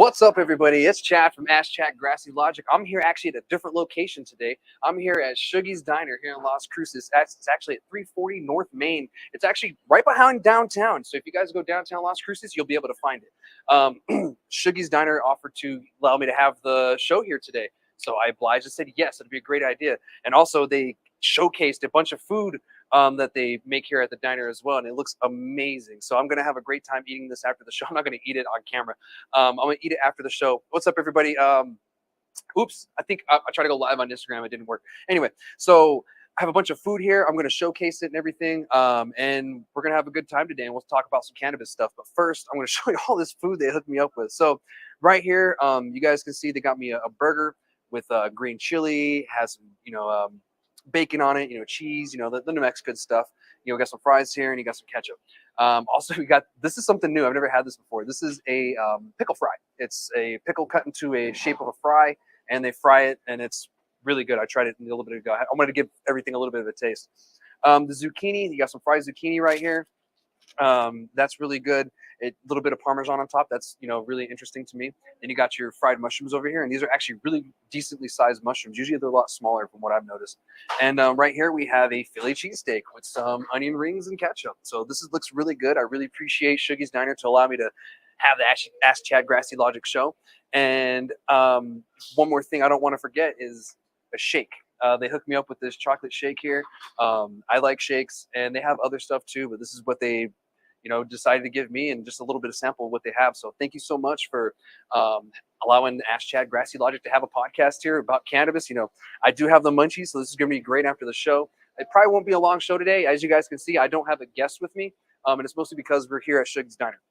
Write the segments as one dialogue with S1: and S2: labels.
S1: What's up, everybody? It's Chad from Chad Grassy Logic. I'm here actually at a different location today. I'm here at Sugies Diner here in Las Cruces. It's actually at 340 North Main. It's actually right behind downtown. So if you guys go downtown Las Cruces, you'll be able to find it. Sugies Diner offered to allow me to have the show here today. So I obliged and said, yes, it'd be a great idea. And also they showcased a bunch of food that they make here at the diner as well, and it looks amazing. So I'm gonna have a great time eating this after the show. I'm not gonna eat it on camera. I'm gonna eat it after the show. What's up, everybody? Oops, I think I tried to go live on Instagram. It didn't work. Anyway, so I have a bunch of food here. I'm gonna showcase it and everything, and we're gonna have a good time today, and we'll talk about some cannabis stuff. But first, I'm gonna show you all this food they hooked me up with. So right here, you guys can see they got me a burger with green chili, has some, bacon on it, cheese, the New Mexican stuff. We got some fries here, and you got some ketchup. Also, this is something new. I've never had this before. This is a pickle fry. It's a pickle cut into a shape of a fry, and they fry it, and it's really good. I tried it a little bit ago. I'm going to give everything a little bit of a taste. The zucchini, you got some fried zucchini right here. That's really good. A little bit of Parmesan on top. That's, really interesting to me. Then you got your fried mushrooms over here, and these are actually really decently sized mushrooms. Usually they're a lot smaller from what I've noticed. And right here we have a Philly cheesesteak with some onion rings and ketchup. So this looks really good. I really appreciate Sugies Diner to allow me to have the Ask Chad Grassy Logic show. And one more thing I don't want to forget is a shake. They hooked me up with this chocolate shake here. I like shakes, and they have other stuff too, but this is what they decided to give me, and just a little bit of sample of what they have. So thank you so much for allowing Ask Chad Grassy Logic to have a podcast here about cannabis. I do have the munchies, so this is going to be great after the show. It probably won't be a long show today. As you guys can see, I don't have a guest with me, and it's mostly because we're here at Sugies Diner.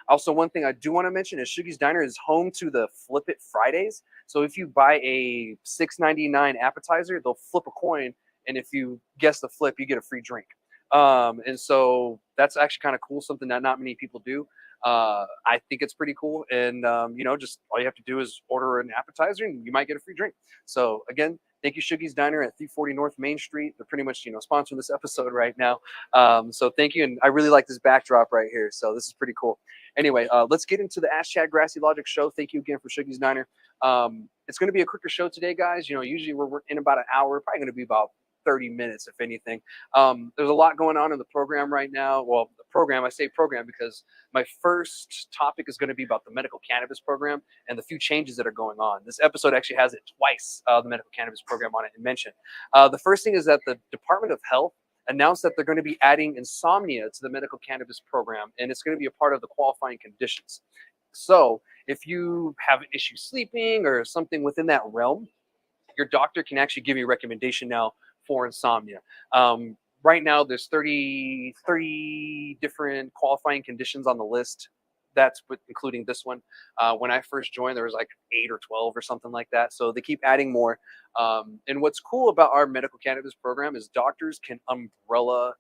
S1: Also, one thing I do want to mention is Sugies Diner is home to the Flip It Fridays. So if you buy a $6.99 appetizer, they'll flip a coin, and if you guess the flip, you get a free drink. And so that's actually kind of cool, something that not many people do. I think it's pretty cool. And, just all you have to do is order an appetizer and you might get a free drink. So again, thank you, Sugies Diner at 340 North Main Street. They're pretty much, sponsoring this episode right now. So thank you. And I really like this backdrop right here. So this is pretty cool. Anyway, let's get into the Ask Chad Grassy Logic show. Thank you again for Sugies Diner. It's going to be a quicker show today, guys. Usually we're in about an hour, probably going to be about 30 minutes, if anything. There's a lot going on in the program right now. Well, the program, I say program because my first topic is going to be about the medical cannabis program and the few changes that are going on. This episode actually has it twice, the medical cannabis program on it and mentioned. The first thing is that the Department of Health announced that they're going to be adding insomnia to the medical cannabis program, and it's going to be a part of the qualifying conditions. So if you have issues sleeping or something within that realm, your doctor can actually give you a recommendation now for insomnia. Right now, there's 30 different qualifying conditions on the list. That's including this one. When I first joined, there was like 8 or 12 or something like that. So they keep adding more. And what's cool about our medical cannabis program is doctors can umbrella,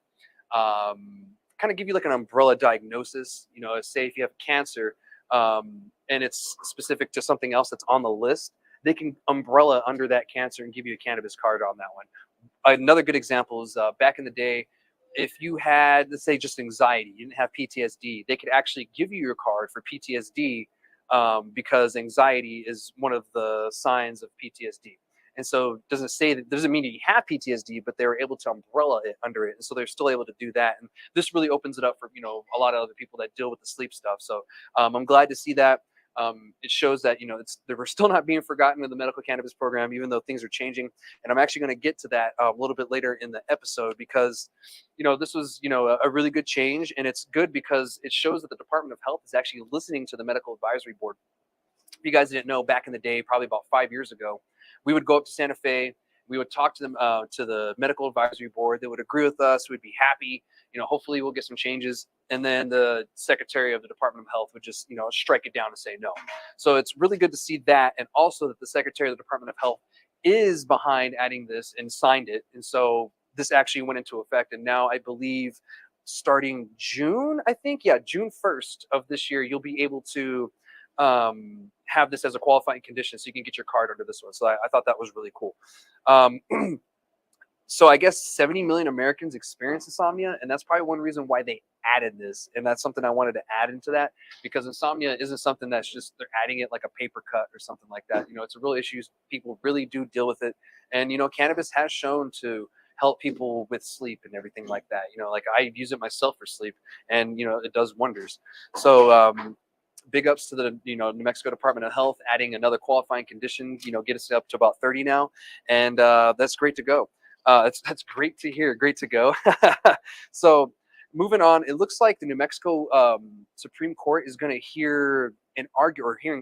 S1: kind of give you like an umbrella diagnosis. Say if you have cancer and it's specific to something else that's on the list, they can umbrella under that cancer and give you a cannabis card on that one. Another good example is back in the day, if you had, let's say, just anxiety, you didn't have PTSD, they could actually give you your card for PTSD because anxiety is one of the signs of PTSD. And so it doesn't mean you have PTSD, but they were able to umbrella it under it. And so they're still able to do that. And this really opens it up for, a lot of other people that deal with the sleep stuff. So I'm glad to see that. It shows that, we're still not being forgotten in the medical cannabis program, even though things are changing. And I'm actually going to get to that a little bit later in the episode because, this was, a really good change. And it's good because it shows that the Department of Health is actually listening to the Medical Advisory Board. If you guys didn't know, back in the day, probably about 5 years ago, we would go up to Santa Fe. We would talk to them, to the Medical Advisory Board. They would agree with us. We'd be happy. Hopefully we'll get some changes. And then the Secretary of the Department of Health would just, strike it down and say no. So it's really good to see that. And also that the Secretary of the Department of Health is behind adding this and signed it. And so this actually went into effect. And now I believe starting June, June 1st of this year, you'll be able to have this as a qualifying condition so you can get your card under this one. So I thought that was really cool. So I guess 70 million Americans experience insomnia, and that's probably one reason why they added this. And that's something I wanted to add into that, because insomnia isn't something that's just they're adding it like a paper cut or something like that. It's a real issue. People really do deal with it, and cannabis has shown to help people with sleep and everything like that. Like I use it myself for sleep, and it does wonders. So big ups to the New Mexico Department of Health adding another qualifying condition. Get us up to about 30 now, and that's great to go. That's great to hear. Great to go. So moving on, it looks like the New Mexico Supreme Court is going to hearing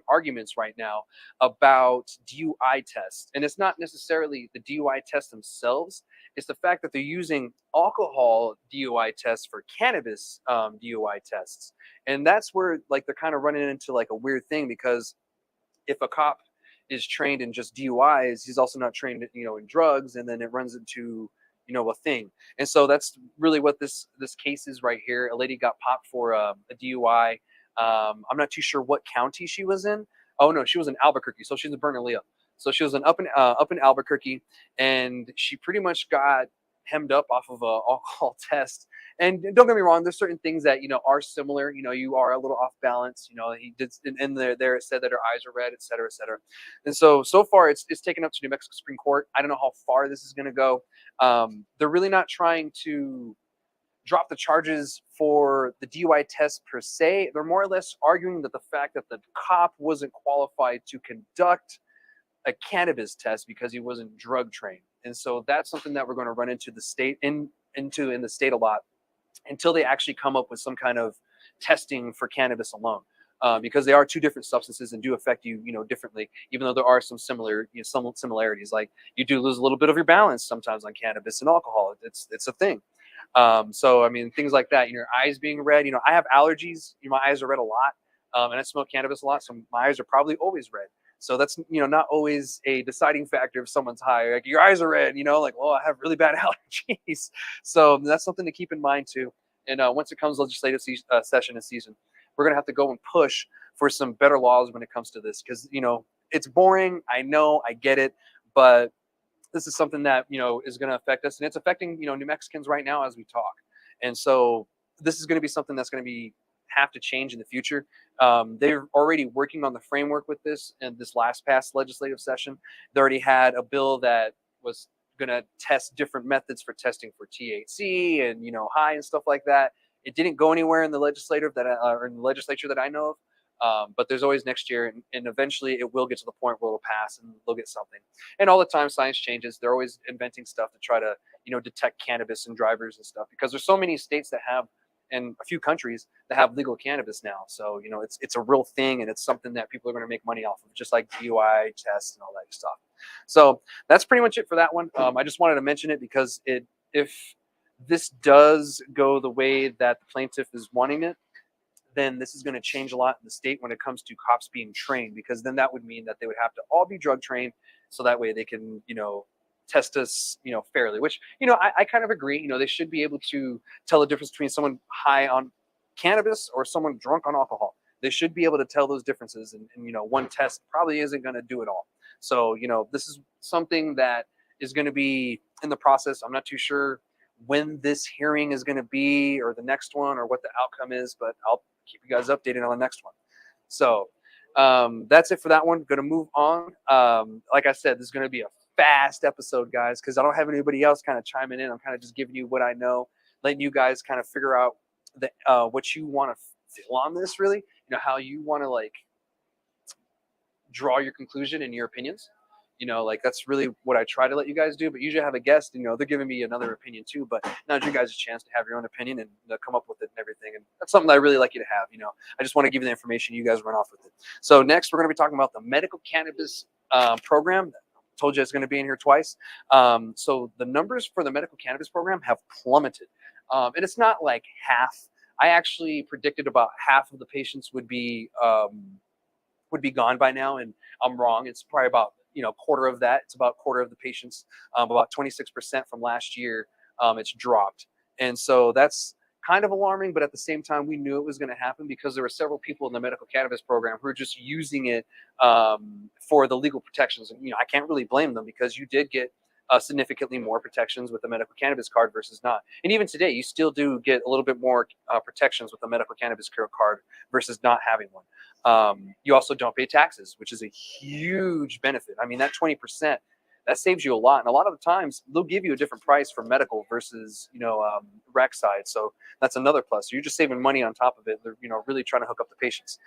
S1: arguments right now about DUI tests, and it's not necessarily the DUI tests themselves. It's the fact that they're using alcohol DUI tests for cannabis DUI tests, and that's where like they're kind of running into like a weird thing, because if a cop is trained in just DUIs, he's also not trained, in drugs, and then it runs into, a thing. And so that's really what this case is right here. A lady got popped for a DUI. I'm not too sure what county she was in. Oh no, she was in Albuquerque, so she's in Bernalillo. So she was up in Albuquerque, and she pretty much got hemmed up off of a alcohol test. And don't get me wrong, there's certain things that are similar. You are a little off balance. He did in there it said that her eyes are red, et cetera, et cetera. And so far it's taken up to New Mexico Supreme Court. I don't know how far this is going to go. They're really not trying to drop the charges for the DUI test per se. They're more or less arguing that the fact that the cop wasn't qualified to conduct a cannabis test because he wasn't drug trained. And so that's something that we're going to run into the state in the state a lot, until they actually come up with some kind of testing for cannabis alone, because they are two different substances and do affect you, differently. Even though there are some similarities, like you do lose a little bit of your balance sometimes on cannabis and alcohol. It's a thing. So I mean, things like that. Your eyes being red. I have allergies. My eyes are red a lot, and I smoke cannabis a lot, so my eyes are probably always red. So that's not always a deciding factor if someone's high. Like your eyes are red, like, well, I have really bad allergies. So that's something to keep in mind too. And once it comes legislative session and season, we're gonna have to go and push for some better laws when it comes to this, because it's boring. I know, I get it, but this is something that is going to affect us, and it's affecting New Mexicans right now as we talk. And so this is going to be something that's going to have to change in the future. They're already working on the framework with this. In this last past legislative session, they already had a bill that was going to test different methods for testing for THC and high and stuff like that. It didn't go anywhere in the legislature that I know of. But there's always next year, and eventually it will get to the point where it'll pass and they'll get something. And all the time science changes. They're always inventing stuff to try to detect cannabis in drivers and stuff, because there's so many states that have, and a few countries that have legal cannabis now. So it's a real thing, and it's something that people are going to make money off of, just like DUI tests and all that stuff. So that's pretty much it for that one. I just wanted to mention it because if this does go the way that the plaintiff is wanting it, then this is going to change a lot in the state when it comes to cops being trained, because then that would mean that they would have to all be drug trained, so that way they can test us fairly, which I kind of agree. They should be able to tell the difference between someone high on cannabis or someone drunk on alcohol. They should be able to tell those differences, and one test probably isn't going to do it all. So this is something that is going to be in the process. I'm not too sure when this hearing is going to be, or the next one, or what the outcome is, but I'll keep you guys updated on the next one. So that's it for that one. Going to move on. Like I said, this is going to be a fast episode, guys, because I don't have anybody else kind of chiming in. I'm kind of just giving you what I know, letting you guys kind of figure out what you want to feel on this, really, how you want to like draw your conclusion and your opinions. Like that's really what I try to let you guys do. But usually I have a guest, they're giving me another opinion too. But now it's you guys a chance to have your own opinion and come up with it and everything. And that's something that I really like you to have. I just want to give you the information. You guys run off with it. So next, we're going to be talking about the medical cannabis program. I told you it's going to be in here twice. So the numbers for the medical cannabis program have plummeted. And it's not like half. I actually predicted about half of the patients would be gone by now, and I'm wrong. It's probably about quarter of that. It's about quarter of the patients, about 26% from last year. It's dropped, and so that's kind of alarming. But at the same time, we knew it was going to happen because there were several people in the medical cannabis program who are just using it for the legal protections. And I can't really blame them, because you did get significantly more protections with a medical cannabis card versus not. And even today, you still do get a little bit more protections with a medical cannabis card versus not having one. You also don't pay taxes, which is a huge benefit. I mean, that 20%, that saves you a lot. And a lot of the times they'll give you a different price for medical versus, rec side. So that's another plus. So you're just saving money on top of it. They're, really trying to hook up the patients.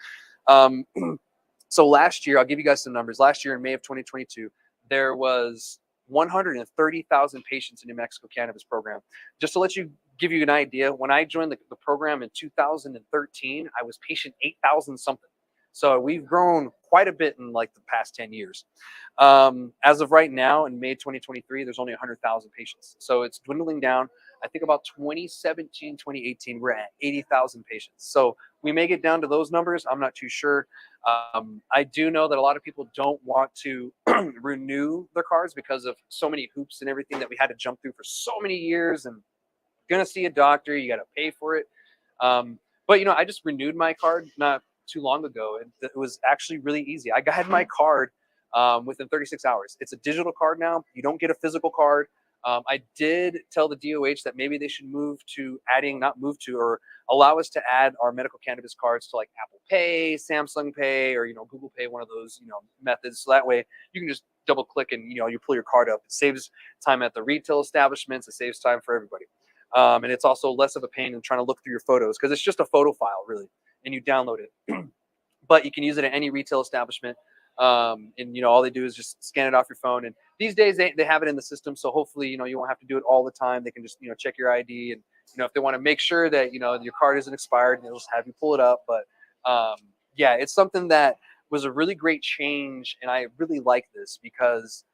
S1: So last year, I'll give you guys some numbers. Last year in May of 2022, there was 130,000 patients in New Mexico cannabis program. Just to give you an idea, when I joined the program in 2013, I was patient 8,000 something. So we've grown quite a bit in like the past 10 years. As of right now, in May 2023, there's only 100,000 patients. So it's dwindling down. I think about 2017, 2018, we're at 80,000 patients. So we may get down to those numbers. I'm not too sure. I do know that a lot of people don't want to renew their cards because of so many hoops and everything that we had to jump through for so many years. And gonna see a doctor, you got to pay for it. But I just renewed my card not too long ago, and it was actually really easy. I had my card within 36 hours. It's a digital card now. You don't get a physical card. I did tell the DOH that maybe they should or allow us to add our medical cannabis cards to like Apple Pay, Samsung Pay, or Google Pay, one of those methods. So that way you can just double click and you pull your card up. It saves time at the retail establishments. It saves time for everybody, and it's also less of a pain than trying to look through your photos because it's just a photo file really, and you download it. But you can use it at any retail establishment. And all they do is just scan it off your phone. And these days they have it in the system. So hopefully, you won't have to do it all the time. They can just, check your ID. And, if they want to make sure that, your card isn't expired, they'll just have you pull it up. But yeah, it's something that was a really great change. And I really like this because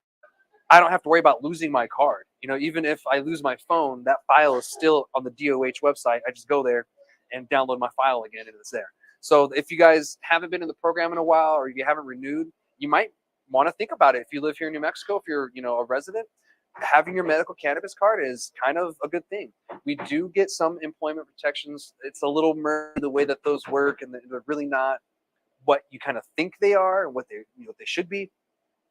S1: I don't have to worry about losing my card. Even if I lose my phone, that file is still on the DOH website. I just go there and download my file again and it's there. So if you guys haven't been in the program in a while, or if you haven't renewed, you might want to think about it. If you live here in New Mexico, if you're, a resident, having your medical cannabis card is kind of a good thing. We do get some employment protections. It's a little murky the way that those work, and they're really not what you kind of think they are and what they should be.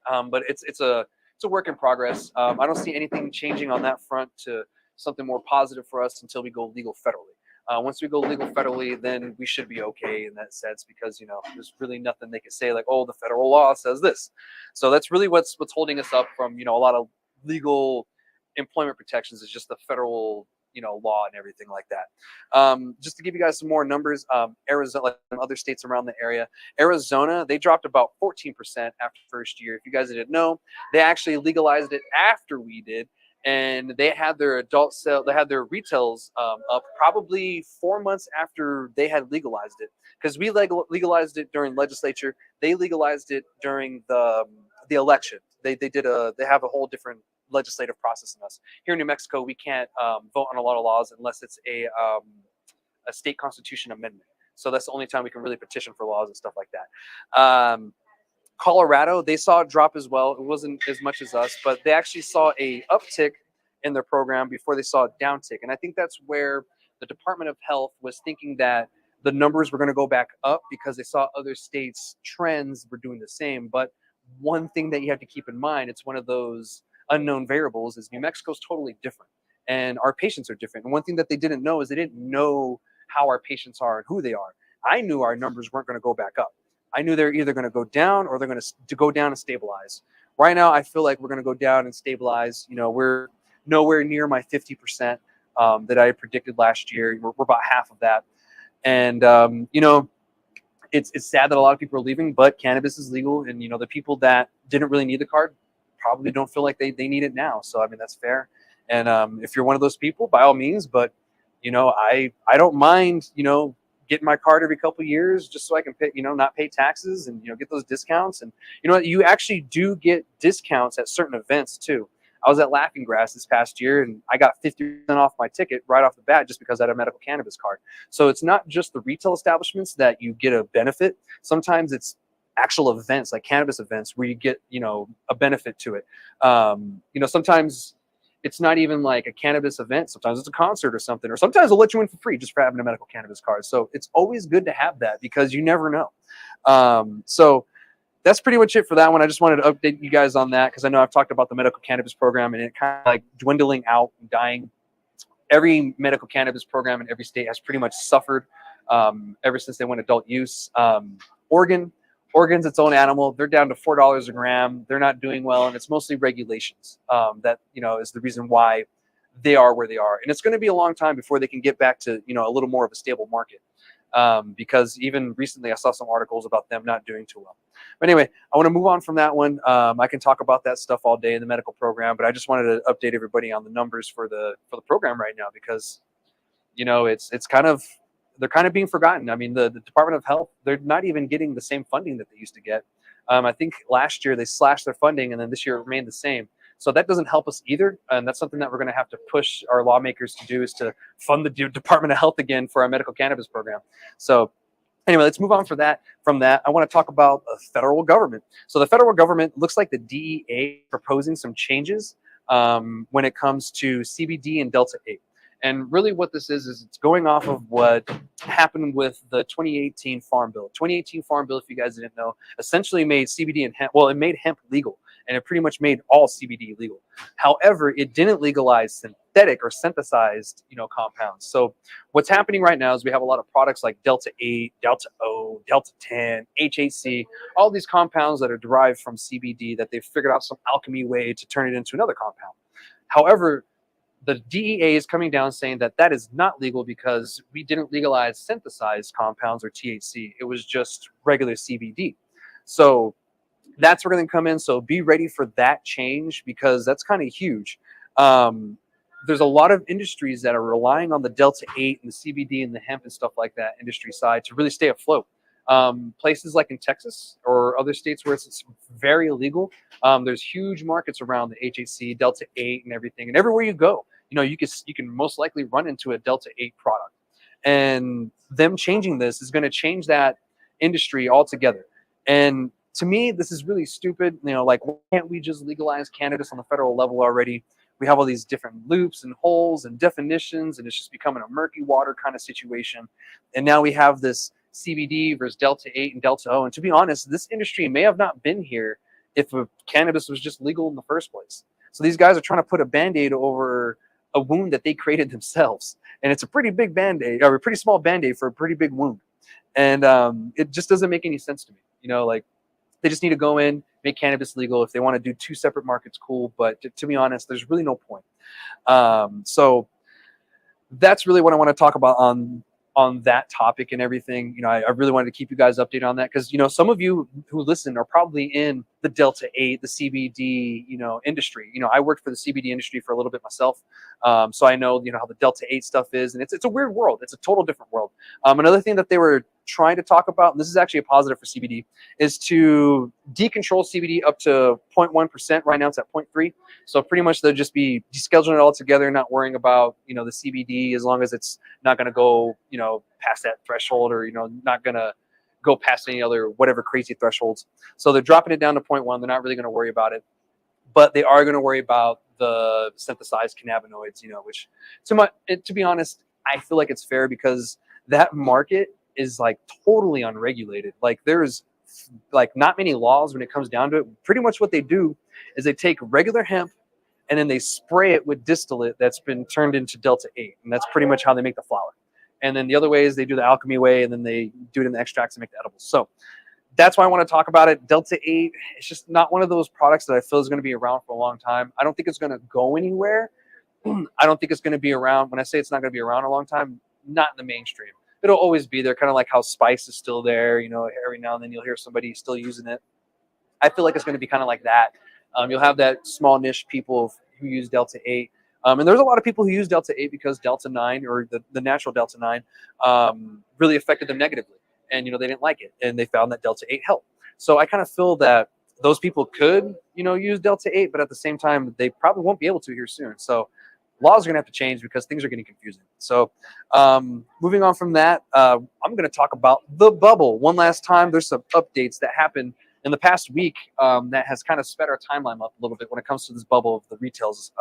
S1: But it's a work in progress. I don't see anything changing on that front to something more positive for us until we go legal federally. Once we go legal federally, then we should be okay in that sense because, there's really nothing they can say like, oh, the federal law says this. So that's really what's holding us up from, a lot of legal employment protections is just the federal, law and everything like that. Just to give you guys some more numbers, Arizona, like other states around the area, Arizona, they dropped about 14% after first year. If you guys didn't know, they actually legalized it after we did. And they had their retails up probably 4 months after they had legalized it, because we legalized it during legislature. They legalized it during the election. They have a whole different legislative process than us. Here in New Mexico, we can't vote on a lot of laws unless it's a state constitution amendment. So that's the only time we can really petition for laws and stuff like that. Colorado, they saw a drop as well. It wasn't as much as us, but they actually saw a uptick in their program before they saw a downtick. And I think that's where the Department of Health was thinking that the numbers were going to go back up because they saw other states' trends were doing the same. But one thing that you have to keep in mind, it's one of those unknown variables, is New Mexico's totally different and our patients are different. And one thing that they didn't know is they didn't know how our patients are and who they are. I knew our numbers weren't going to go back up. I knew they're either going to go down or they're going to go down and stabilize. Right now, I feel like we're going to go down and stabilize. We're nowhere near my 50% that I predicted last year. We're about half of that. And, it's sad that a lot of people are leaving, but cannabis is legal. And, the people that didn't really need the card probably don't feel like they need it now. So, I mean, that's fair. And if you're one of those people, by all means, but, I don't mind, getting my card every couple of years just so I can pay, not pay taxes and, get those discounts. And you actually do get discounts at certain events too. I was at Laughing Grass this past year and I got 50% off my ticket right off the bat just because I had a medical cannabis card. So it's not just the retail establishments that you get a benefit. Sometimes it's actual events like cannabis events where you get, a benefit to it. Sometimes it's not even like a cannabis event. Sometimes it's a concert or something, or sometimes they'll let you in for free just for having a medical cannabis card. So it's always good to have that because you never know. So that's pretty much it for that one. I just wanted to update you guys on that because I know I've talked about the medical cannabis program and it kind of like dwindling out and dying. Every medical cannabis program in every state has pretty much suffered ever since they went adult use. Oregon's its own animal. They're down to $4 a gram. They're not doing well, and it's mostly regulations that is the reason why they are where they are. And it's going to be a long time before they can get back to a little more of a stable market. Because even recently I saw some articles about them not doing too well. But anyway, I want to move on from that one. I can talk about that stuff all day in the medical program, but I just wanted to update everybody on the numbers for the program right now because it's kind of, they're kind of being forgotten. I mean, the Department of Health, they're not even getting the same funding that they used to get. I think last year they slashed their funding, and then this year it remained the same. So that doesn't help us either. And that's something that we're going to have to push our lawmakers to do, is to fund the Department of Health again for our medical cannabis program. So anyway, let's move on from that. I want to talk about the federal government. So the federal government looks like the DEA proposing some changes when it comes to CBD and Delta 8. And really what this is it's going off of what happened with the 2018 Farm Bill. 2018 Farm Bill, if you guys didn't know, essentially made CBD and hemp, well, it made hemp legal, and it pretty much made all CBD legal. However, it didn't legalize synthetic or synthesized, compounds. So what's happening right now is we have a lot of products like Delta 8, Delta O, Delta 10, HHC, all these compounds that are derived from CBD that they've figured out some alchemy way to turn it into another compound. However, the DEA is coming down saying that that is not legal because we didn't legalize synthesized compounds or THC. It was just regular CBD. So that's where we're going to come in. So be ready for that change because that's kind of huge. There's a lot of industries that are relying on the Delta 8 and the CBD and the hemp and stuff like that industry side to really stay afloat. Places like in Texas or other states where it's very illegal, there's huge markets around the HHC, Delta 8 and everything. And everywhere you go, you can most likely run into a Delta 8 product. And them changing this is going to change that industry altogether. And to me, this is really stupid. Like, why can't we just legalize cannabis on the federal level already? We have all these different loops and holes and definitions, and it's just becoming a murky water kind of situation. And now we have this CBD versus Delta 8 and Delta O. And to be honest, this industry may have not been here if cannabis was just legal in the first place. So these guys are trying to put a Band-Aid over a wound that they created themselves. And it's a pretty big Band-Aid, or a pretty small Band-Aid for a pretty big wound. And it just doesn't make any sense to me. Like, they just need to go in, make cannabis legal. If they want to do two separate markets, cool. But to be honest, there's really no point. So that's really what I want to talk about on that topic and everything. I really wanted to keep you guys updated on that because, some of you who listen are probably in the Delta 8, the CBD, industry. I worked for the CBD industry for a little bit myself. So I know, how the Delta 8 stuff is, and it's a weird world. It's a total different world. Another thing that they were trying to talk about, and this is actually a positive for CBD, is to decontrol CBD up to 0.1%. Right now it's at 0.3. So pretty much they'll just be descheduling it all together, not worrying about, the CBD, as long as it's not going to go, past that threshold, or, not going to go past any other whatever crazy thresholds. So they're dropping it down to 0.1. They're not really going to worry about it, but they are going to worry about the synthesized cannabinoids, which to be honest, I feel like it's fair because that market is like totally unregulated. Like, there's like not many laws when it comes down to it. Pretty much what they do is they take regular hemp and then they spray it with distillate that's been turned into Delta 8. And that's pretty much how they make the flower. And then the other way is they do the alchemy way, and then they do it in the extracts and make the edibles. So that's why I want to talk about it. Delta 8, it's just not one of those products that I feel is going to be around for a long time. I don't think it's going to go anywhere. I don't think it's going to be around. When I say it's not going to be around a long time, not in the mainstream. It'll always be there, kind of like how spice is still there. Every now and then you'll hear somebody still using it. I feel like it's going to be kind of like that. You'll have that small niche people who use Delta 8. And there's a lot of people who use Delta 8 because Delta 9, or the natural Delta 9, really affected them negatively. And, they didn't like it. And they found that Delta 8 helped. So I kind of feel that those people could, use Delta 8, but at the same time, they probably won't be able to here soon. So laws are going to have to change because things are getting confusing. So moving on from that, I'm going to talk about the bubble one last time. There's some updates that happened in the past week that has kind of sped our timeline up a little bit when it comes to this bubble of the retails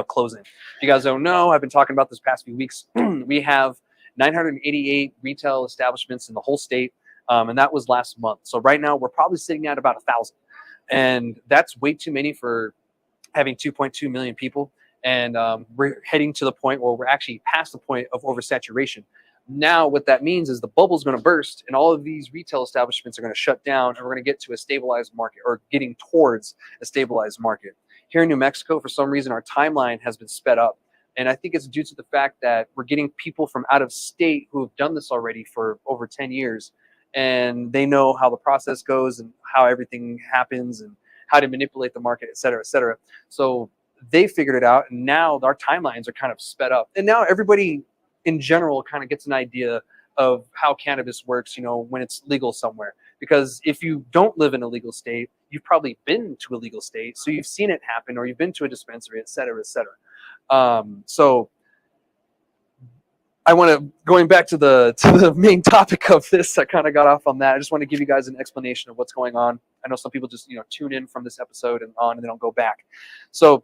S1: closing. If you guys don't know, I've been talking about this past few weeks. We have 988 retail establishments in the whole state and that was last month. So right now we're probably sitting at about 1,000, and that's way too many for having 2.2 million people. And we're heading to the point where we're actually past the point of oversaturation. Now, what that means is the bubble's going to burst, and all of these retail establishments are going to shut down, and we're going to get to a stabilized market, or getting towards a stabilized market. Here in New Mexico, for some reason, our timeline has been sped up. And I think it's due to the fact that we're getting people from out of state who have done this already for over 10 years. And they know how the process goes and how everything happens and how to manipulate the market, et cetera, et cetera. So they figured it out. And now our timelines are kind of sped up. And now everybody in general kind of gets an idea of how cannabis works, when it's legal somewhere. Because if you don't live in a legal state, you've probably been to a legal state. So you've seen it happen, or you've been to a dispensary, et cetera, et cetera. So I want to, going back to the main topic of this, I kind of got off on that. I just want to give you guys an explanation of what's going on. I know some people just, tune in from this episode and on, and they don't go back. So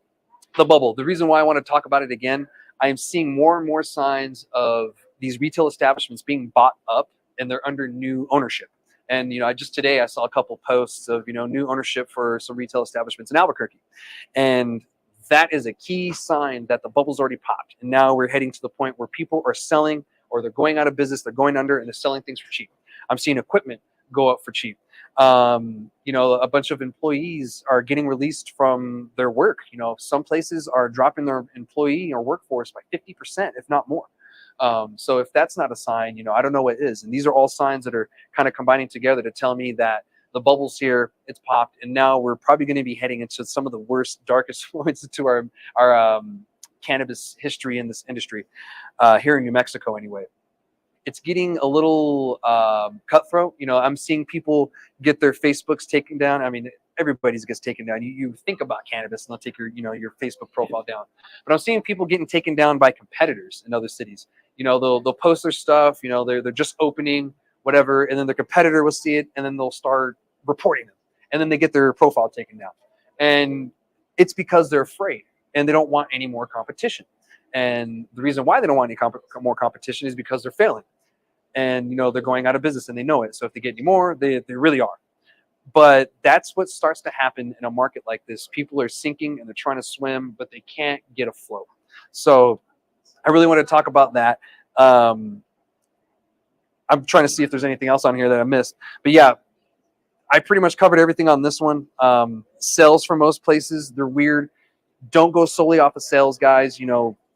S1: the bubble, the reason why I want to talk about it again, I am seeing more and more signs of these retail establishments being bought up, and they're under new ownership. And, just today I saw a couple posts of, new ownership for some retail establishments in Albuquerque. And that is a key sign that the bubble's already popped. And now we're heading to the point where people are selling, or they're going out of business, they're going under, and they're selling things for cheap. I'm seeing equipment go up for cheap. A bunch of employees are getting released from their work. Some places are dropping their employee or workforce by 50%, if not more. So if that's not a sign, I don't know what is. And these are all signs that are kind of combining together to tell me that the bubble's here, it's popped, and now we're probably going to be heading into some of the worst, darkest points into our cannabis history in this industry, here in New Mexico anyway. It's getting a little cutthroat. I'm seeing people get their Facebooks taken down. I mean, everybody's gets taken down. You think about cannabis and they'll take your Facebook profile down. But I'm seeing people getting taken down by competitors in other cities. They'll post their stuff. They're just opening, whatever, and then the competitor will see it, and then they'll start reporting them, and then they get their profile taken down. And it's because they're afraid, and they don't want any more competition. And the reason why they don't want any more competition is because they're failing, and they're going out of business, and they know it. So if they get any more, they really are. But that's what starts to happen in a market like this. People are sinking and they're trying to swim, but they can't get afloat. So I really want to talk about that. I'm trying to see if there's anything else on here that I missed. But yeah, I pretty much covered everything on this one. Sales for most places, they're weird. Don't go solely off of sales, guys.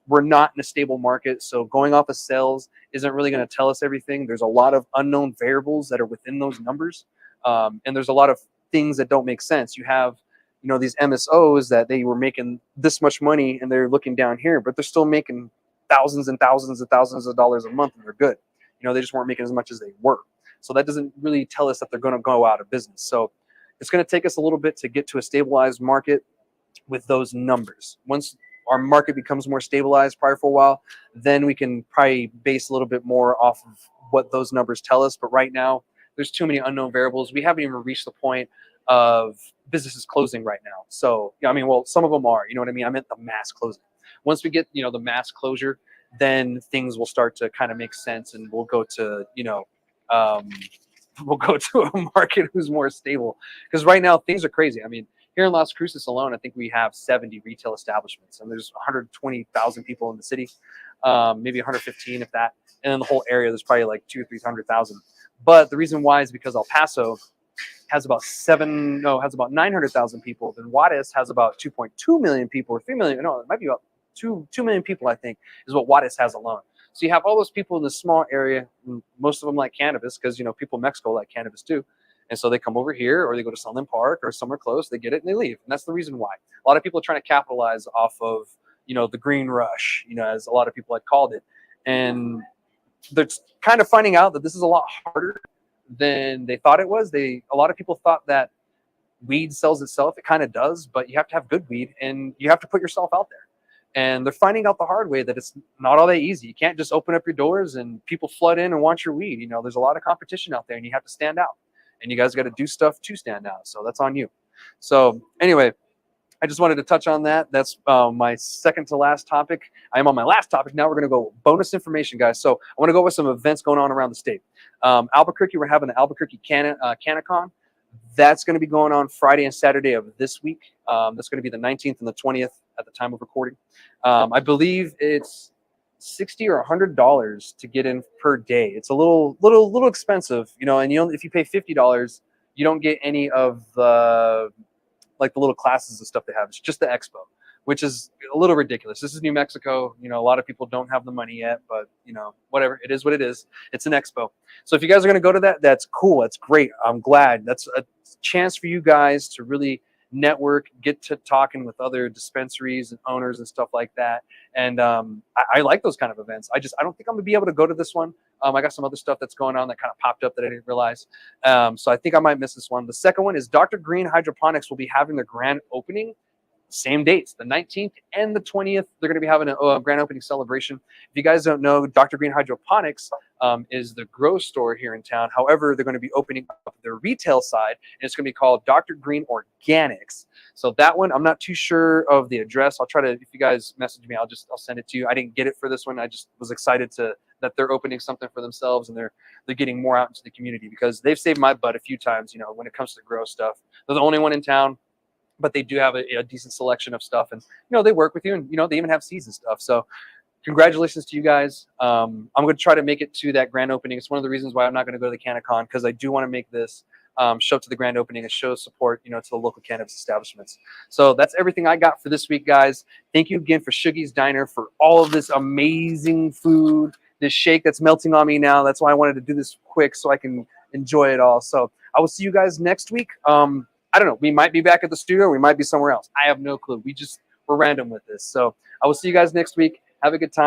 S1: We're not in a stable market. So going off of sales isn't really going to tell us everything. There's a lot of unknown variables that are within those numbers. And there's a lot of things that don't make sense. You have, these MSOs that they were making this much money and they're looking down here, but they're still making thousands and thousands and thousands of dollars a month, and they're good. They just weren't making as much as they were. So that doesn't really tell us that they're going to go out of business. So it's going to take us a little bit to get to a stabilized market with those numbers. Once our market becomes more stabilized prior for a while, then we can probably base a little bit more off of what those numbers tell us. But right now, there's too many unknown variables. We haven't even reached the point of businesses closing right now. So, some of them are, I meant the mass closing. Once we get, the mass closure, then things will start to kind of make sense, and we'll go to, we'll go to a market who's more stable. Because right now things are crazy. Here in Las Cruces alone, I think we have 70 retail establishments, and there's 120,000 people in the city, maybe 115 if that. And in the whole area, there's probably like 200,000 or 300,000. But the reason why is because El Paso has about 900,000 people. Then Juarez has about 2.2 million people, or 3 million. No, it might be about 2 million people, I think, is what Juarez has alone. So you have all those people in this small area. Most of them like cannabis because, people in Mexico like cannabis too. And so they come over here, or they go to Sunland Park or somewhere close, they get it and they leave. And that's the reason why. A lot of people are trying to capitalize off of, the green rush, as a lot of people had called it. And they're kind of finding out that this is a lot harder than they thought it was. A lot of people thought that weed sells itself. It kind of does, but you have to have good weed and you have to put yourself out there. And they're finding out the hard way that it's not all that easy. You can't just open up your doors and people flood in and want your weed. There's a lot of competition out there and you have to stand out. And you guys got to do stuff to stand out. So that's on you. So anyway, I just wanted to touch on that. That's my second to last topic. I am on my last topic. Now we're going to go bonus information, guys. So I want to go with some events going on around the state. Albuquerque, we're having the Albuquerque Canacon. That's going to be going on Friday and Saturday of this week. That's going to be the 19th and the 20th at the time of recording. I believe it's $60 or $100 to get in per day. It's a little expensive, you know. And if you pay $50, you don't get any of the like the little classes and stuff they have. It's just the expo, which is a little ridiculous. This is New Mexico. You know, a lot of people don't have the money yet, but you know, whatever. It is what it is. It's an expo. So if you guys are going to go to that, that's cool. That's great. I'm glad. That's a chance for you guys to really network, get to talking with other dispensaries and owners and stuff like that. And I like those kind of events. I don't think I'm gonna be able to go to this one. I got some other stuff that's going on that kind of popped up that I didn't realize. So I think I might miss this one. The second one is Dr. Green Hydroponics will be having their grand opening. Same dates, the 19th and the 20th. They're going to be having a grand opening celebration. If you guys don't know, Dr. Green Hydroponics is the grow store here in town. However, they're going to be opening up their retail side, and it's going to be called Dr. Green Organics. So that one, I'm not too sure of the address. I'll try to, if you guys message me, I'll send it to you. I didn't get it for this one. I just was excited that they're opening something for themselves, and they're getting more out into the community, because they've saved my butt a few times, you know, when it comes to grow stuff. They're the only one in town, but they do have a decent selection of stuff, and you know, they work with you, and you know, they even have seeds and stuff. So congratulations to you guys. I'm going to try to make it to that grand opening. It's one of the reasons why I'm not going to go to the Canacon, because I do want to make this show to the grand opening and show support, you know, to the local cannabis establishments. So that's everything I got for this week, guys. Thank you again for Sugies Diner for all of this amazing food, this shake that's melting on me now. That's why I wanted to do this quick so I can enjoy it all. So I will see you guys next week. I don't know. We might be back at the studio. We might be somewhere else. I have no clue. We're random with this. So I will see you guys next week. Have a good time.